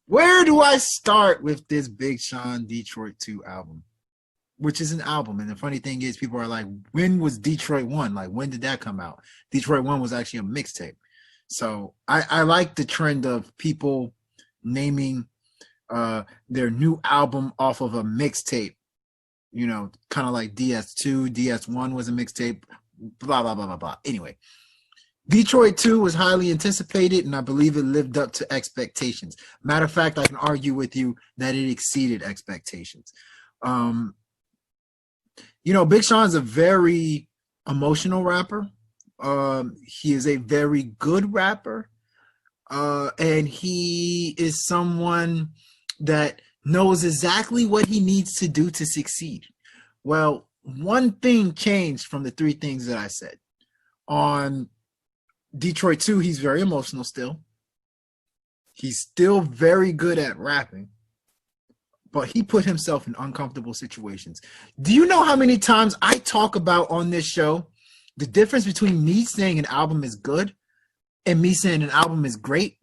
Where do I start with this Big Sean Detroit 2 album? Which is an album. And the funny thing is, people are like, when was Detroit 1? Like, when did that come out? Detroit 1 was actually a mixtape. So I like the trend of people naming their new album off of a mixtape. You know, kind of like DS2, DS1 was a mixtape, blah, blah, blah, blah, blah. Anyway, Detroit 2 was highly anticipated, and I believe it lived up to expectations. Matter of fact, I can argue with you that it exceeded expectations. Um, Big Sean's a very emotional rapper. He is a very good rapper. And he is someone that knows exactly what he needs to do to succeed. Well, one thing changed from the three things that I said. On Detroit 2, he's very emotional still. He's still very good at rapping, but he put himself in uncomfortable situations. Do you know how many times I talk about on this show the difference between me saying an album is good and me saying an album is great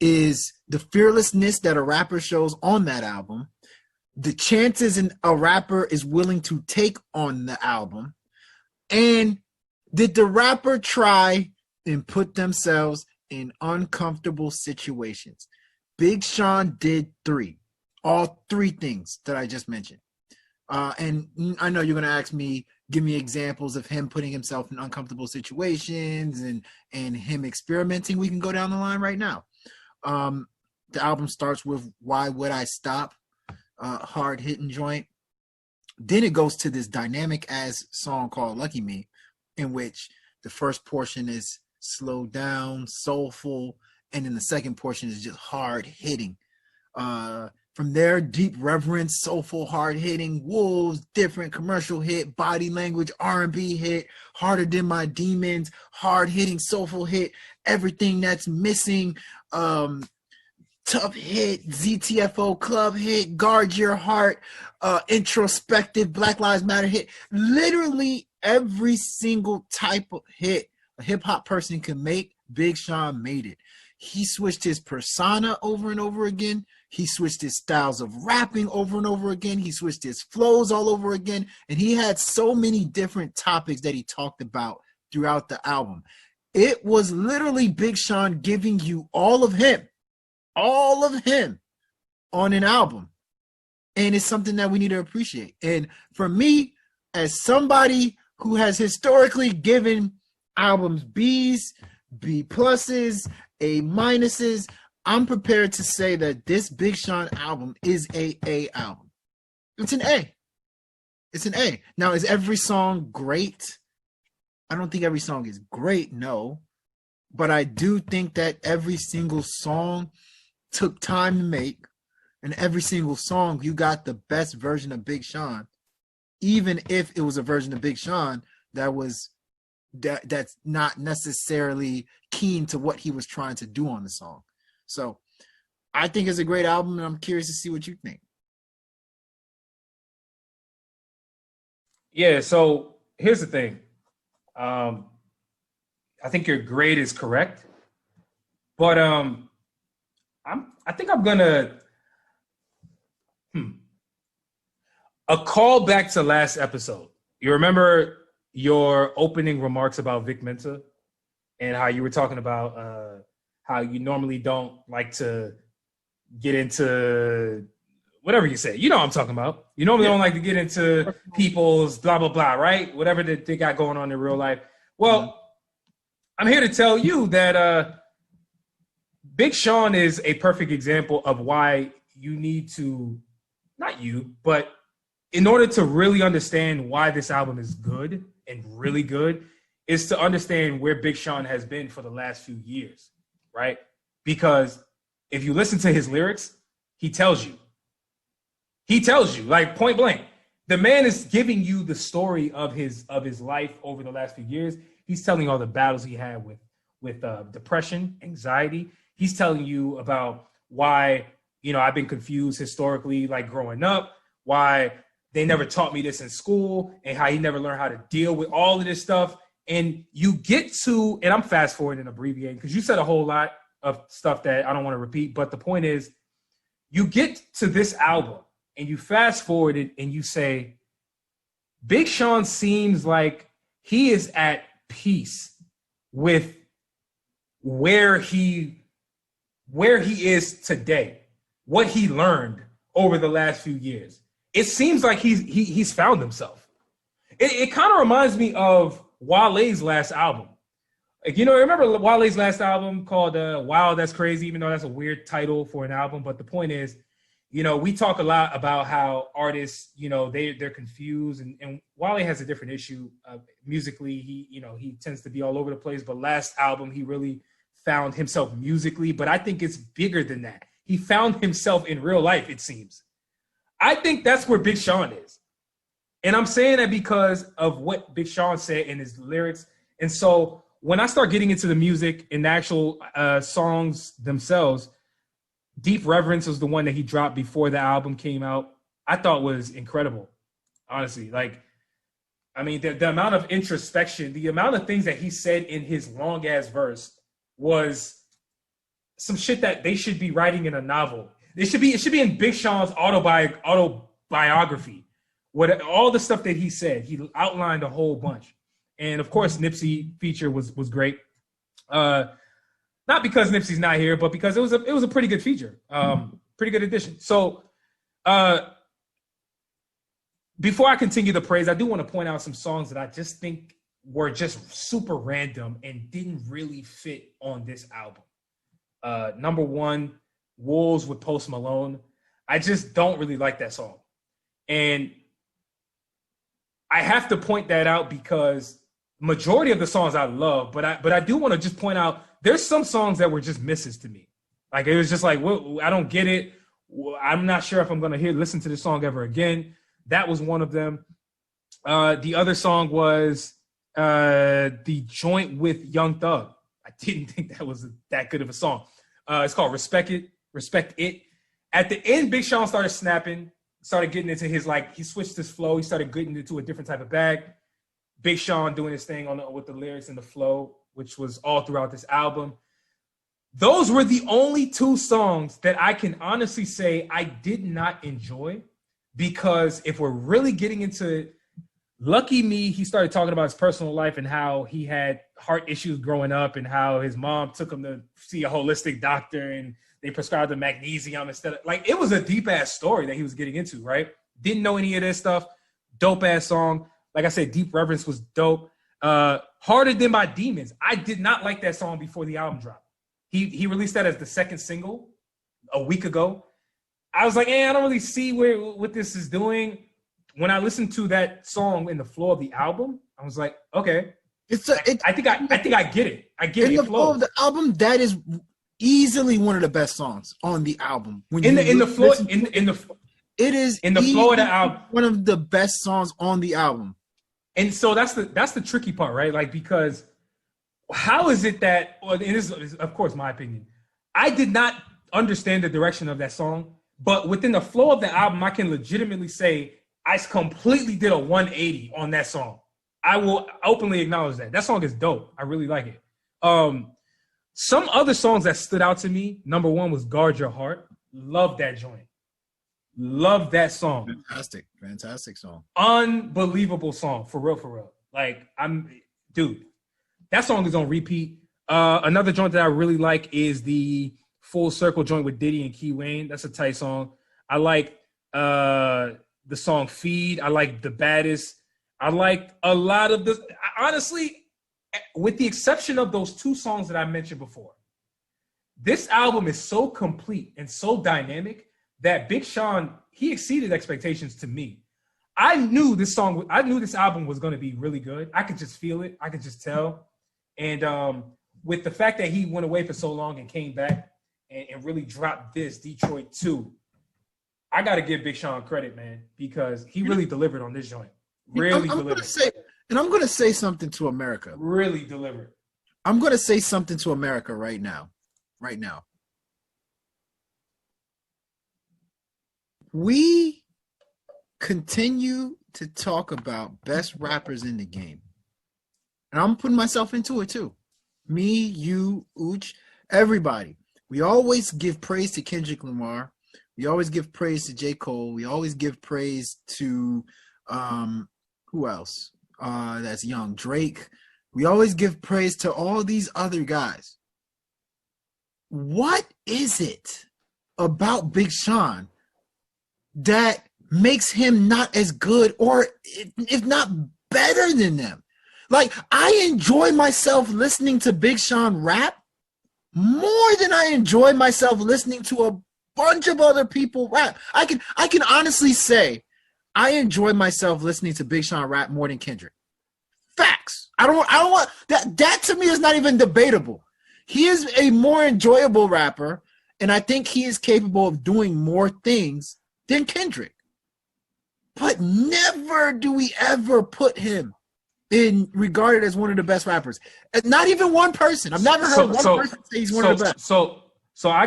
is the fearlessness that a rapper shows on that album, the chances a rapper is willing to take on the album, and did the rapper try and put themselves in uncomfortable situations? Big Sean did all three things that I just mentioned. And I know you're going to ask me, give me examples of him putting himself in uncomfortable situations and him experimenting. We can go down the line right now. The album starts with Why Would I Stop? Hard hitting joint. Then it goes to this dynamic ass song called Lucky Me, in which the first portion is slowed down, soulful, and then the second portion is just hard hitting. From there, deep reverence, soulful, hard hitting, wolves, different commercial hit, body language, R&B hit, harder than my demons, hard hitting, soulful hit, everything that's missing, tough hit, ZTFO club hit, guard your heart, introspective, Black Lives Matter hit. Literally every single type of hit a hip hop person can make, Big Sean made it. He switched his persona over and over again. He switched his styles of rapping over and over again. He switched his flows all over again. And he had so many different topics that he talked about throughout the album. It was literally Big Sean giving you all of him on an album. And it's something that we need to appreciate. And for me, as somebody who has historically given albums B's, B pluses, A minuses, I'm prepared to say that this Big Sean album is A album. It's an A. It's an A. Now, is every song great? I don't think every song is great, no. But I do think that every single song took time to make, and every single song you got the best version of Big Sean, even if it was a version of Big Sean that's not necessarily keen to what he was trying to do on the song. So I think it's a great album, and I'm curious to see what you think. Yeah, so here's the thing. I think your grade is correct, but I think I'm gonna a call back to last episode. You remember your opening remarks about Vic Mensa and how you were talking about how you normally don't like to get into whatever you say. You know what I'm talking about. You normally don't like to get into people's blah, blah, blah, right? Whatever that they got going on in real life. Well, I'm here to tell you that Big Sean is a perfect example of why you need to, not you, but in order to really understand why this album is good and really good, is to understand where Big Sean has been for the last few years, right? Because if you listen to his lyrics, he tells you, like point blank, the man is giving you the story of his life over the last few years. He's telling you all the battles he had with depression, anxiety. He's telling you about why, I've been confused historically, like growing up, why they never taught me this in school, and how he never learned how to deal with all of this stuff. And you get to, and I'm fast forwarding and abbreviating because you said a whole lot of stuff that I don't want to repeat, but the point is, you get to this album and you fast forward it and you say, Big Sean seems like he is at peace with where he is today, what he learned over the last few years. It seems like he's found himself. It kind of reminds me of Wale's last album. Like, you know, remember Wale's last album called Wow, That's Crazy, even though that's a weird title for an album. But the point is, you know, we talk a lot about how artists, you know, they're confused, and Wale has a different issue musically. He tends to be all over the place. But last album, he really found himself musically. But I think it's bigger than that. He found himself in real life, it seems. I think that's where Big Sean is. And I'm saying that because of what Big Sean said in his lyrics. And so when I start getting into the music and the actual songs themselves, Deep Reverence was the one that he dropped before the album came out. I thought was incredible, honestly. Like, I mean, the amount of introspection, the amount of things that he said in his long ass verse was some shit that they should be writing in a novel. It should be in Big Sean's autobiography. What all the stuff that he said, he outlined a whole bunch. And of course, Nipsey feature was great. Not because Nipsey's not here, but because it was a pretty good feature, pretty good addition. So before I continue the praise, I do want to point out some songs that I just think were just super random and didn't really fit on this album. Number one, Wolves with Post Malone. I just don't really like that song. And I have to point that out because majority of the songs I love, but I do want to just point out there's some songs that were just misses to me. Like, it was just like, well, I don't get it. I'm not sure if I'm going to listen to this song ever again. That was one of them. The other song was the joint with Young Thug. I didn't think that was that good of a song. It's called Respect It. At the end, Big Sean started snapping, started getting into his, like, he switched his flow. He started getting into a different type of bag. Big Sean doing his thing with the lyrics and the flow, which was all throughout this album. Those were the only two songs that I can honestly say I did not enjoy, because if we're really getting into Lucky Me, he started talking about his personal life and how he had heart issues growing up and how his mom took him to see a holistic doctor and they prescribed him magnesium instead of, like, it was a deep ass story that he was getting into, right? Didn't know any of this stuff. Dope ass song. Like I said, Deep Reverence was dope. Harder Than My Demons. I did not like that song before the album dropped. He released that as the second single a week ago. I was like, I don't really see what this is doing. When I listened to that song in the flow of the album, I was like, okay. I think I get it. I get it. In the flow of the album, that is easily one of the best songs on the album. When in the flow it is in the flow of the album, one of the best songs on the album. And so that's the tricky part, right? Like, because how is it that, well, and this is of course my opinion, I did not understand the direction of that song, but within the flow of the album, I can legitimately say I completely did a 180 on that song. I will openly acknowledge that. That song is dope. I really like it. Some other songs that stood out to me, number one was Guard Your Heart. Love that joint. Love that song. Fantastic song. Unbelievable song, for real. Like, dude, that song is on repeat. Another joint that I really like is the Full Circle joint with Diddy and Key Wayne. That's a tight song. I like the song Feed. I like The Baddest. I like a lot of this. Honestly, with the exception of those two songs that I mentioned before, this album is so complete and so dynamic that Big Sean, he exceeded expectations to me. I knew this album was going to be really good. I could just feel it. I could just tell. And with the fact that he went away for so long and came back and really dropped this, Detroit 2, I got to give Big Sean credit, man, because he really delivered on this joint. Really delivered. I'm going to say something to America. Really delivered. I'm going to say something to America right now. Right now. We continue to talk about best rappers in the game. And I'm putting myself into it too. Me, you, Ooch, everybody. We always give praise to Kendrick Lamar. We always give praise to J. Cole. We always give praise to who else? That's young. Drake. We always give praise to all these other guys. What is it about Big Sean that makes him not as good, or if not better than them? Like, I enjoy myself listening to Big Sean rap more than I enjoy myself listening to a bunch of other people rap. I can honestly say I enjoy myself listening to Big Sean rap more than Kendrick. Facts. I don't want that to me is not even debatable. He is a more enjoyable rapper, and I think he is capable of doing more things than Kendrick. But never do we ever put him in regarded as one of the best rappers. Not even one person. I've never heard one person say he's one of the best. So I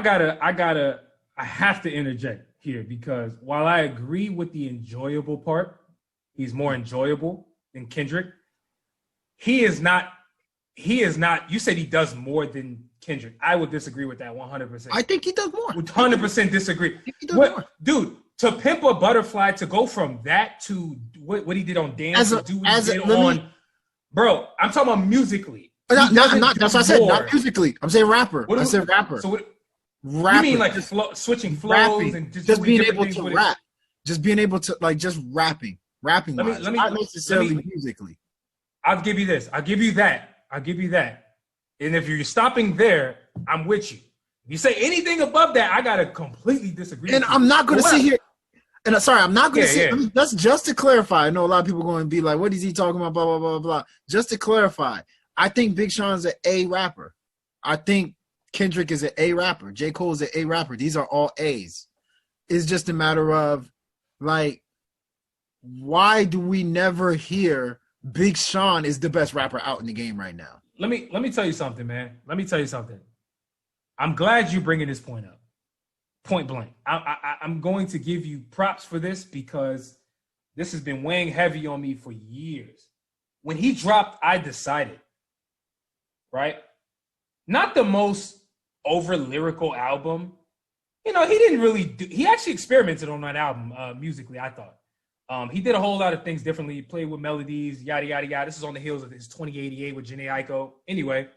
have to interject here, because while I agree with the enjoyable part, he's more enjoyable than Kendrick. He is not. You said he does more than Kendrick. I would disagree with that 100%. I think he does more. 100% disagree. More. Dude, to Pimp a Butterfly, to go from that to what he did on Dance, bro, I'm talking about musically. That's what I said. Not musically. I'm saying rapper. I said rapper. So rapper. You mean like switching flows rapping, and just being able to rap, just being able to just rapping wise, not necessarily musically. I'll give you this. I'll give you that. And if you're stopping there, I'm with you. If you say anything above that, I gotta completely disagree. And I'm not gonna sit here. And sorry, I'm not gonna say. That's just to clarify. I know a lot of people are going to be like, "What is he talking about?" Blah blah blah blah. Just to clarify, I think Big Sean's an A rapper. I think Kendrick is an A rapper. J. Cole is an A rapper. These are all A's. It's just a matter of, like, why do we never hear Big Sean is the best rapper out in the game right now? Let me tell you something, man. Let me tell you something. I'm glad you're bringing this point up. Point blank. I'm going to give you props for this, because this has been weighing heavy on me for years. When he dropped I Decided, right? Not the most over lyrical album. You know, he actually experimented on that album musically, I thought. He did a whole lot of things differently. He played with melodies, yada, yada, yada. This is on the heels of his 2088 with Jhené Aiko. Anyway,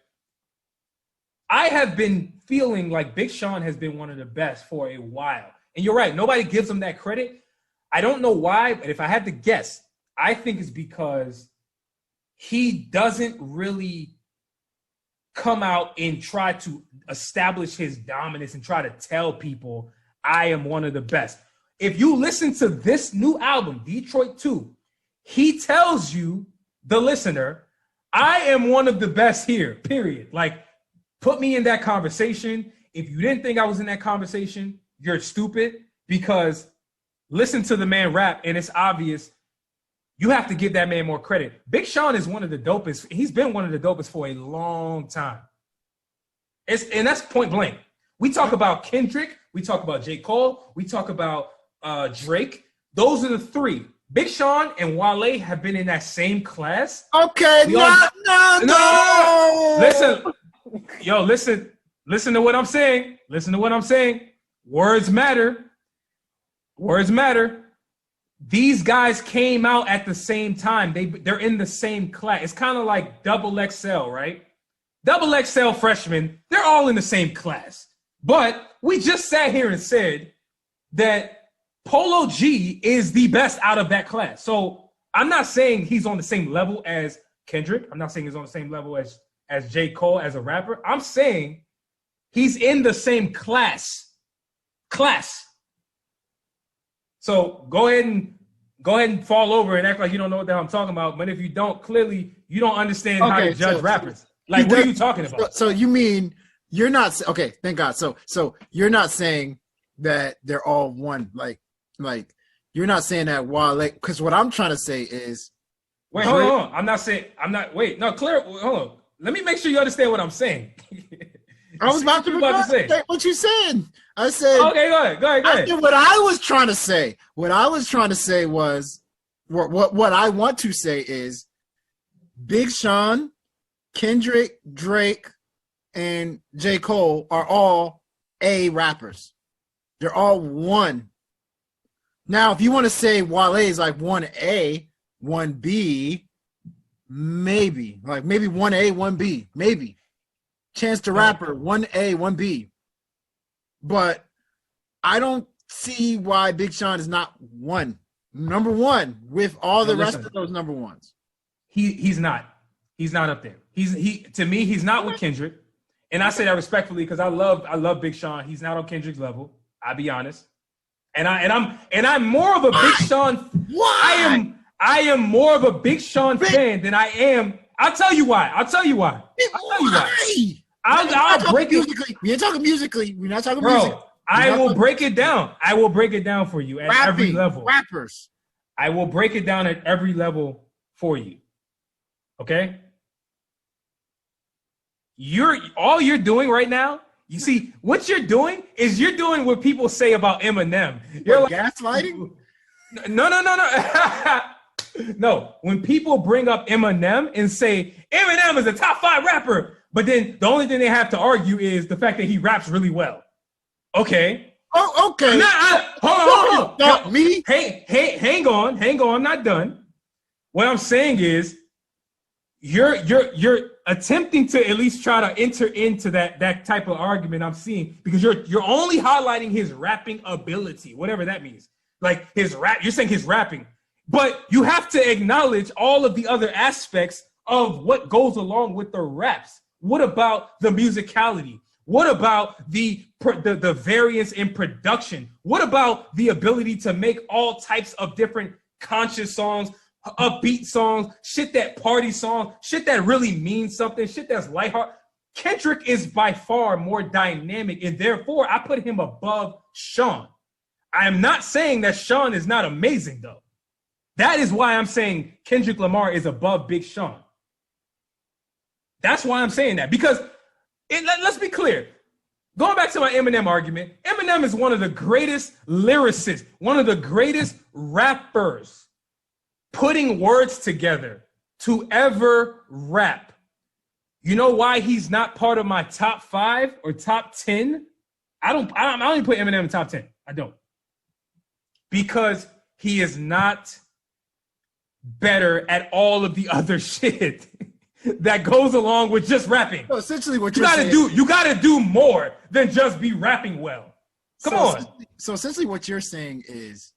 I have been feeling like Big Sean has been one of the best for a while. And you're right, nobody gives him that credit. I don't know why, but if I had to guess, I think it's because he doesn't really come out and try to establish his dominance and try to tell people I am one of the best. If you listen to this new album, Detroit 2, he tells you, the listener, I am one of the best here, period. Like, put me in that conversation. If you didn't think I was in that conversation, you're stupid, because listen to the man rap, and it's obvious. You have to give that man more credit. Big Sean is one of the dopest. He's been one of the dopest for a long time. And that's point blank. We talk about Kendrick. We talk about J. Cole. We talk about Drake. Those are the three. Big Sean and Wale have been in that same class. Okay, no. Listen to what I'm saying. Listen to what I'm saying. Words matter. Words matter. These guys came out at the same time. They're in the same class. It's kind of like double XL, right? Double XL freshmen, they're all in the same class. But we just sat here and said that Polo G is the best out of that class. So I'm not saying he's on the same level as Kendrick. I'm not saying he's on the same level as J. Cole as a rapper. I'm saying he's in the same class. So go ahead and fall over and act like you don't know what the hell I'm talking about. But if you don't, clearly you don't understand how to judge rappers. Like, what are you talking about? So you mean you're not okay? Thank God. So you're not saying that they're all one. Like you're not saying that Wale. Because what I'm trying to say is, wait, hold on. I'm not saying. Wait, no, clear. Hold on. Let me make sure you understand what I'm saying. I was about to say what you said. I said, okay, go ahead. I said what I was trying to say. What I was trying to say was, what I want to say is, Big Sean, Kendrick, Drake, and J. Cole are all A rappers. They're all 1. Now, if you want to say Wale is like 1A, 1B, maybe. Like maybe 1A, 1B, maybe. Chance the Rapper, 1A, 1B. But I don't see why Big Sean is not number 1 with all the rest of those number 1s. He's not. He's not up there. To me, he's not with Kendrick. And I say that respectfully because I love Big Sean. He's not on Kendrick's level. I'll be honest. And I'm more of a Big Sean. Why? I am more of a Big Sean fan than I am. I'll tell you why. I'll break it. We ain't talking musically. We're not talking Bro, music. I will break it down. I will break it down for you at every level. Rappers. I will break it down at every level for you. Okay? All you're doing right now, you see, what you're doing is you're doing what people say about Eminem. You're like gaslighting? No. No, when people bring up Eminem and say Eminem is a top 5 rapper, but then the only thing they have to argue is the fact that he raps really well. Okay. Oh, okay. Hold on. Not me. Hey, hang on. I'm not done. What I'm saying is you're attempting to at least try to enter into that type of argument I'm seeing because you're only highlighting his rapping ability, whatever that means. Like his rap, you're saying his rapping, but you have to acknowledge all of the other aspects of what goes along with the raps. What about the musicality? What about the variance in production? What about the ability to make all types of different conscious songs, upbeat songs, shit that party songs, shit that really means something, shit that's lighthearted? Kendrick is by far more dynamic, and therefore I put him above Sean. I am not saying that Sean is not amazing, though. That is why I'm saying Kendrick Lamar is above Big Sean. That's why I'm saying that. Because, let's be clear. Going back to my Eminem argument, Eminem is one of the greatest lyricists, one of the greatest rappers putting words together to ever rap. You know why he's not part of my top 5 or top 10? I don't even put Eminem in top 10. I don't. Because he is not better at all of the other shit that goes along with just rapping. So essentially what you gotta do more than just be rapping well. Come on. So essentially what you're saying is,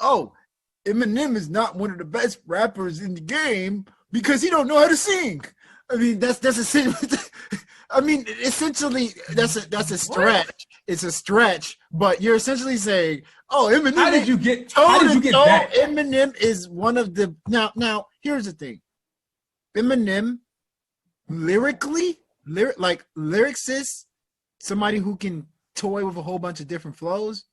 Eminem is not one of the best rappers in the game because he don't know how to sing. I mean, that's essentially. I mean, essentially, that's a stretch. What? It's a stretch, but you're essentially saying, Eminem. How did you get that? Eminem is one of the now. Here's the thing. Eminem, lyricist, somebody who can toy with a whole bunch of different flows.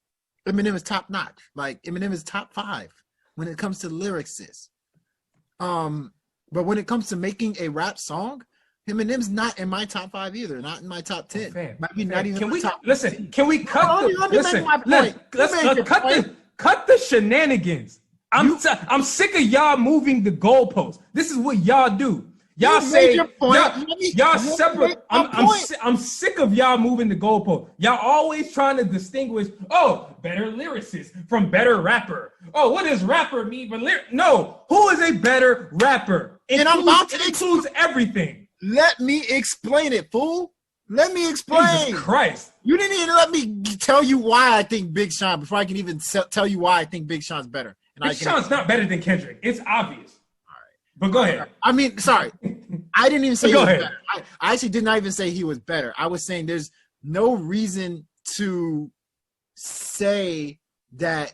Eminem is top notch. Like Eminem is top 5 when it comes to lyricists. But when it comes to making a rap song, Eminem's not in my top 5 either. Not in my top 10. Maybe not even. Can we top listen? 10. Can we cut cut the shenanigans? I'm sick of y'all moving the goalposts. This is what y'all do. Y'all say y'all separate. I'm sick of y'all moving the goalpost. Y'all always trying to distinguish. Better lyricist from better rapper. What does rapper mean? But no, who is a better rapper? And I'm about to includes everything. Let me explain it, fool. Let me explain. Jesus Christ. You didn't even let me tell you why I think Big Sean before I can even tell you why I think Big Sean's better. Big Sean's not better than Kendrick. It's obvious. All right. But go ahead. I mean, sorry. I didn't even say he was ahead. better. I actually did not even say he was better. I was saying there's no reason to say that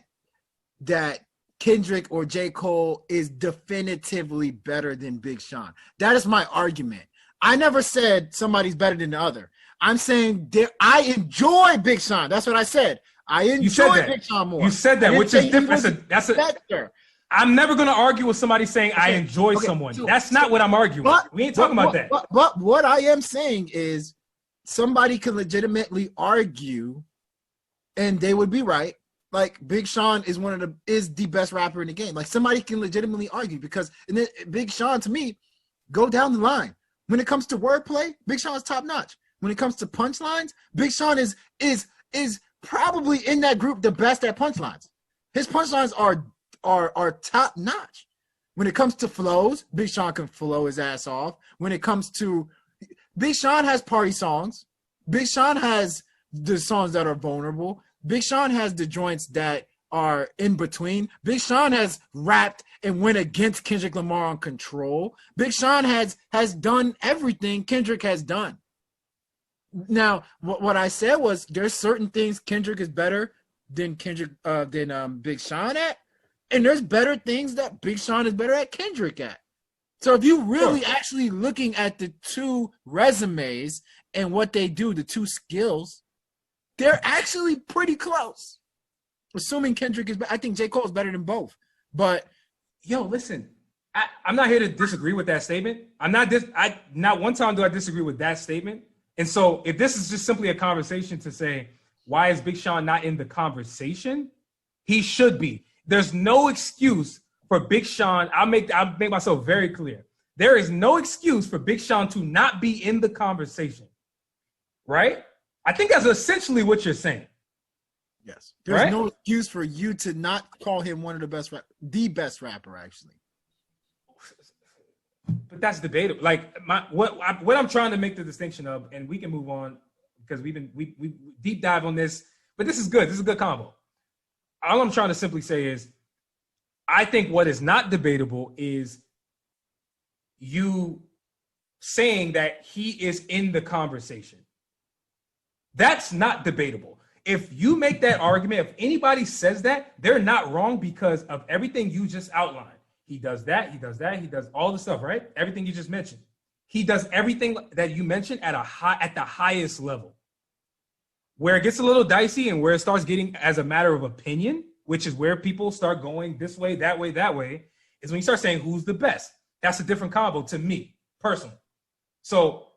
Kendrick or J. Cole is definitively better than Big Sean. That is my argument. I never said somebody's better than the other. I'm saying I enjoy Big Sean. That's what I said. I enjoy Big Sean more. You said that, which is different. Better. I'm never going to argue with somebody saying I enjoy someone. That's not what I'm arguing. We ain't talking about that. But what I am saying is somebody can legitimately argue, and they would be right. Like Big Sean is the best rapper in the game. Like somebody can legitimately argue because Big Sean to me, go down the line. When it comes to wordplay, Big Sean is top notch. When it comes to punchlines, Big Sean is probably in that group the best at punchlines. His punchlines are top notch. When it comes to flows, Big Sean can flow his ass off. When it comes to Big Sean has party songs. Big Sean has the songs that are vulnerable. Big Sean has the joints that are in between. Big Sean has rapped and went against Kendrick Lamar on Control. Big Sean has done everything Kendrick has done. Now, what I said was there's certain things Kendrick is better than Big Sean at, and there's better things that Big Sean is better at Kendrick at. So if you really actually looking at the two resumes and what they do, the two skills, they're actually pretty close. Assuming Kendrick is better. I think J. Cole is better than both. But yo, listen, I'm not here to disagree with that statement. Not one time do I disagree with that statement. And so if this is just simply a conversation to say, why is Big Sean not in the conversation? He should be. There's no excuse for Big Sean. I'll make myself very clear. There is no excuse for Big Sean to not be in the conversation. Right? I think that's essentially what you're saying. Yes. There's no excuse for you to not call him one of the best rapper, actually. But that's debatable. Like what I'm trying to make the distinction of, and we can move on because we deep dive on this, but this is good. This is a good combo. All I'm trying to simply say is, I think what is not debatable is you saying that he is in the conversation. That's not debatable. If you make that argument, if anybody says that, they're not wrong because of everything you just outlined. He does that, he does all the stuff, right? Everything you just mentioned. He does everything that you mentioned at the highest level. Where it gets a little dicey and where it starts getting as a matter of opinion, which is where people start going this way, that way, is when you start saying who's the best. That's a different combo to me, personally. So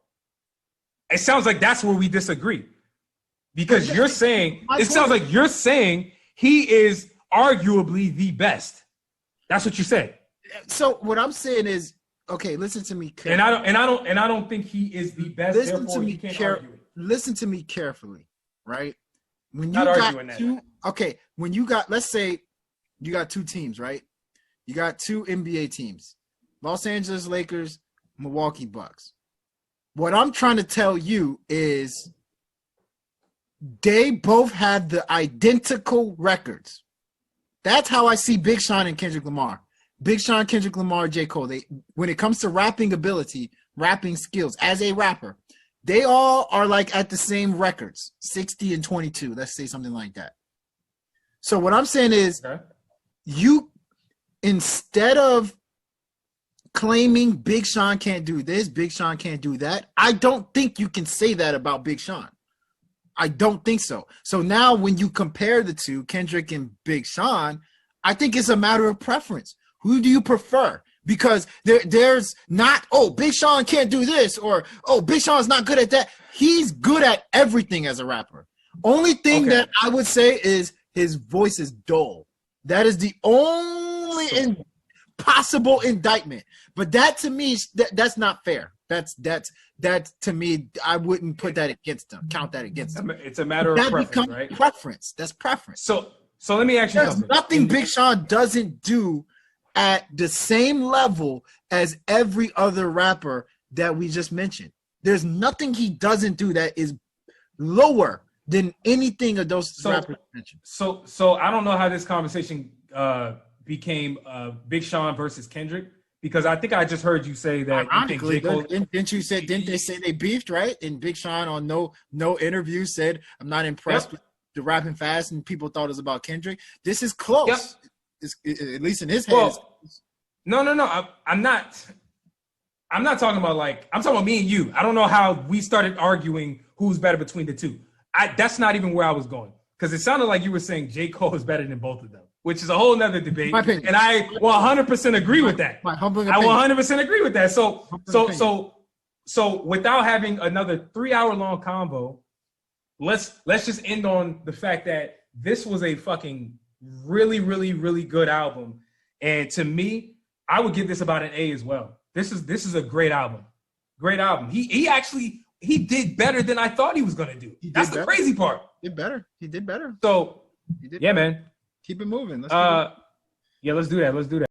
it sounds like that's where we disagree. Because you're saying, it sounds like you're saying he is arguably the best. That's what you said. So what I'm saying is, okay, listen to me carefully. And I don't think he is the best. Listen to me carefully. Listen to me carefully, right? When you when you got, let's say you got two teams, right? You got two NBA teams, Los Angeles Lakers, Milwaukee Bucks. What I'm trying to tell you is they both have the identical records. That's how I see Big Sean and Kendrick Lamar. Big Sean, Kendrick Lamar, J. Cole. When it comes to rapping ability, rapping skills, as a rapper, they all are like at the same records, 60 and 22. Let's say something like that. So what I'm saying is, you, instead of claiming Big Sean can't do this, Big Sean can't do that, I don't think you can say that about Big Sean. I don't think so. So now when you compare the two, Kendrick and Big Sean, I think it's a matter of preference. Who do you prefer? Because there's not, oh, Big Sean can't do this, or, oh, Big Sean's not good at that. He's good at everything as a rapper. Only thing that I would say is his voice is dull. That is the only possible indictment. But that to me, that's not fair. That's to me, I wouldn't put that against him, count that against him. It's a matter of preference, right? Preference. That's preference. So let me ask you something. Nothing Big Sean doesn't do at the same level as every other rapper that we just mentioned. There's nothing he doesn't do that is lower than anything of those rappers mentioned. So I don't know how this conversation became Big Sean versus Kendrick, because I think I just heard you say that you think J. Cole, didn't they say they beefed, right? And Big Sean on no interview said, I'm not impressed with the rapping fast, and people thought it was about Kendrick. This is close. Yep. At least in his head. No. I'm not talking about, like, I'm talking about me and you. I don't know how we started arguing who's better between the two. That's not even where I was going, because it sounded like you were saying J. Cole is better than both of them, which is a whole nother debate. And I 100% agree with that. I 100% agree with that. So without having another 3-hour long convo, let's just end on the fact that this was a fucking really, really, really good album. And to me, I would give this about an A as well. This is a great album. Great album. He actually he did better than I thought he was gonna do. That's the crazy part. Did better. He did better. So He did yeah, better. man. Keep it moving. Yeah, let's do that. Let's do that.